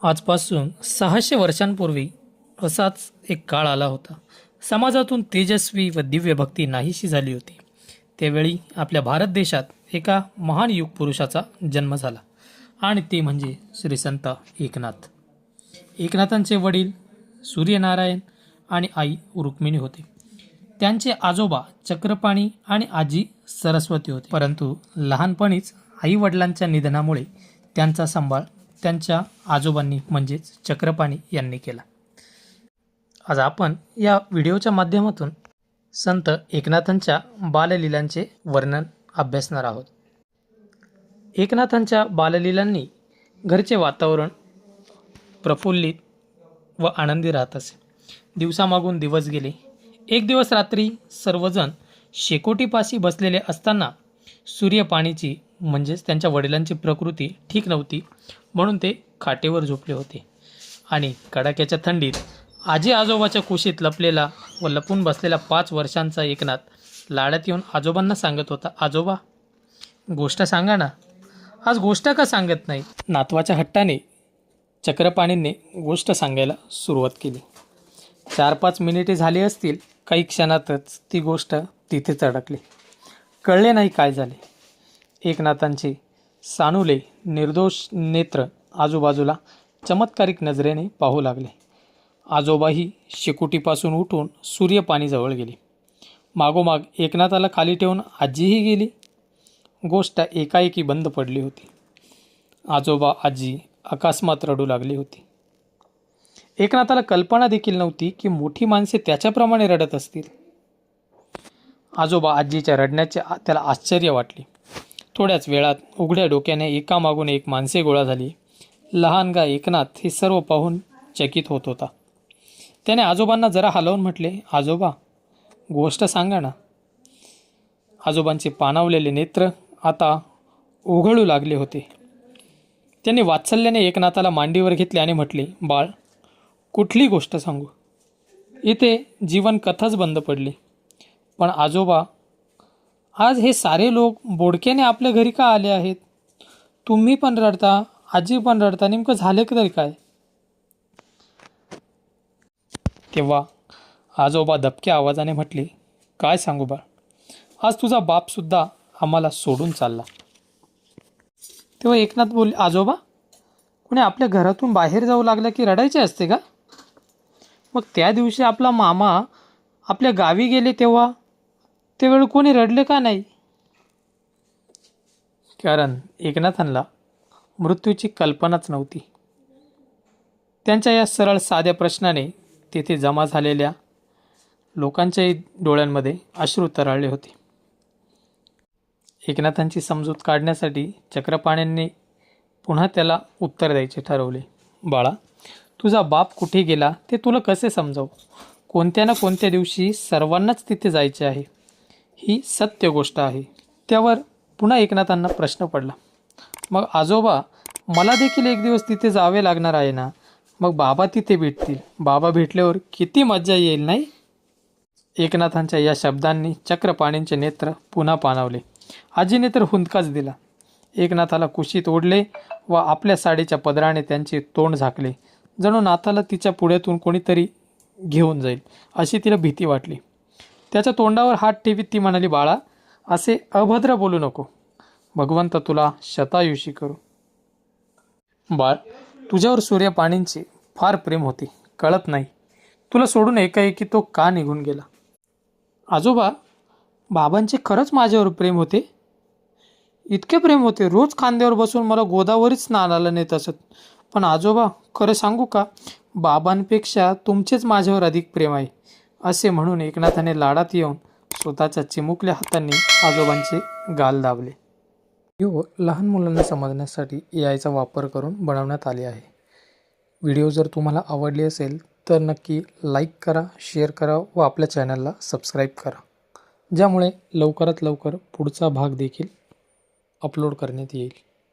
आजपासून 600 वर्षांपूर्वी असाच एक काळ आला होता. समाजातून तेजस्वी व दिव्य भक्ती नाहीशी झाली होती. त्यावेळी आपल्या भारत देशात एका महान युग पुरुषाचा जन्म झाला आणि ते म्हणजे श्री संत एकनाथ. एकनाथांचे वडील सूर्यनारायण आणि आई रुक्मिणी होते. त्यांचे आजोबा चक्रपाणी आणि आजी सरस्वती होते. परंतु लहानपणीच आई वडिलांच्या निधनामुळे त्यांचा सांभाळ त्यांच्या आजोबांनी म्हणजेच चक्रपाणी यांनी केला. आज आपण या व्हिडिओच्या माध्यमातून संत एकनाथांच्या बाललीलांचे वर्णन अभ्यासणार आहोत. एकनाथांच्या बाललीलांनी घरचे वातावरण प्रफुल्लित व आनंदी राहत असे. दिवसामागून दिवस गेले. एक दिवस रात्री सर्वजण शेकोटीपाशी बसलेले असताना सूर्यपाणीची म्हणजेच त्यांच्या वडिलांची प्रकृती ठीक नव्हती, म्हणून ते खाटेवर झोपले होते आणि कडाक्याच्या थंडीत आजी आजोबाच्या कुशीत लपलेला व लपून बसलेला 5 वर्षांचा एकनाथ लाडात येऊन आजोबांना सांगत होता, आजोबा गोष्ट सांगा ना, आज गोष्ट का सांगत नाही. नातवाच्या हट्टाने चक्रपाणींनी गोष्ट सांगायला सुरुवात केली. 4-5 मिनिटे झाली असतील. काही क्षणातच ती गोष्ट तिथेच अडकली. कळले नाही काय झाले. एकनाथांचे सानुले निर्दोष नेत्र आजूबाजूला चमत्कारिक नजरेने पाहू लागले. आजोबाही शेकोटीपासून उठून सूर्यपाणीजवळ गेले. मागोमाग एकनाथाला खाली ठेवून आजीही गेली. गोष्ट एकाएकी बंद पडली होती. आजोबा आजी अकस्मात रडू लागली होती. एकनाथाला कल्पना देखील नव्हती की मोठी माणसे त्याच्याप्रमाणे रडत असतील. आजोबा आजीच्या रडण्याचे त्याला आश्चर्य वाटले. थोड्याच वेळात उघड्या डोक्याने एकामागून एक माणसे गोळा झाली. लहानगा एकनाथ हे सर्व पाहून चकित होत होता. त्याने आजोबांना जरा हलवून म्हटले, आजोबा गोष्ट सांगा ना. आजोबांचे पाणावलेले नेत्र आता उघळू लागले होते. त्यांनी वात्सल्याने एकनाथाला मांडीवर घेतले आणि म्हटले, बाळ कुठली गोष्ट सांगू. इथे जीवन कथाच बंद पडली. पण आजोबा आज हे सारे लोक बोडक्याने आपल्या घरी का आले आहेत. तुम्ही पण रडता, आजी पण रडता, नेमकं झाले तरी काय. तेव्हा आजोबा दबक्या आवाजाने म्हटले, काय सांगू बाळ, आज तुझा बापसुद्धा आम्हाला सोडून चालला. तेव्हा एकनाथ बोलले, आजोबा कोणी आपल्या घरातून बाहेर जाऊ लागलं की रडायचे असते का. मग त्या दिवशी आपला मामा आपल्या गावी गेले तेव्हा त्यावेळी कोणी रडले का नाही. कारण एकनाथांना मृत्यूची कल्पनाच नव्हती. त्यांच्या या सरळ साध्या प्रश्नाने तेथे जमा झालेल्या लोकांच्याही डोळ्यांमध्ये अश्रू तरळले होते. एकनाथांची समजूत काढण्यासाठी चक्रपाण्यांनी पुन्हा त्याला उत्तर द्यायचे ठरवले. बाळा तुझा बाप कुठे गेला ते तुला कसे समजावू. कोणत्या ना कोणत्या दिवशी सर्वांनाच तिथे जायचे आहे. ही सत्य गोष्ट आहे. त्यावर पुन्हा एकनाथांना प्रश्न पडला, मग आजोबा मला देखील एक दिवस तिथे जावे लागणार आहे ना. मग बाबा तिथे भेटतील. बाबा भेटल्यावर किती मज्जा येईल नाही. एकनाथांच्या या शब्दांनी चक्रपाणींचे नेत्र पुन्हा पाणावले. आजीने तर हुंदकाच दिला. एकनाथाला कुशीत ओढले व आपल्या साडीच्या पदराने त्यांचे तोंड झाकले. जणू नाथाला तिच्या पुढ्यातून कोणीतरी घेऊन जाईल अशी तिला भीती वाटली. त्याच्या तोंडावर हात ठेवीत ती म्हणाली, बाळा असे अभद्र बोलू नको. भगवंत तुला शतायुषी करू. बाळ तुझ्यावर सूर्यपाणींचे फार प्रेम होते, कळत नाही. तुला सोडून एकाएकी तो का निघून गेला. आजोबा बाबांचे खरंच माझ्यावर प्रेम होते. इतके प्रेम होते, रोज खांद्यावर बसून मला गोदावरीच स्नानाला नेत असत. पण आजोबा खरं सांगू का, बाबांपेक्षा तुमचेच माझ्यावर अधिक प्रेम आहे. असे म्हणून एकनाथाने लाडात येऊन स्वतःच्या चिमुकल्या हातांनी आजोबांचे गाल दाबले. लहान मुलांना समजण्यासाठी AIचा वापर करून बनवण्यात आले आहे. व्हिडिओ जर तुम्हाला आवडली असेल तर नक्की लाईक करा, शेअर करा व आपल्या चॅनलला सबस्क्राईब करा, ज्यामुळे लवकरात लवकर पुढचा भाग देखील अपलोड करण्यात येईल.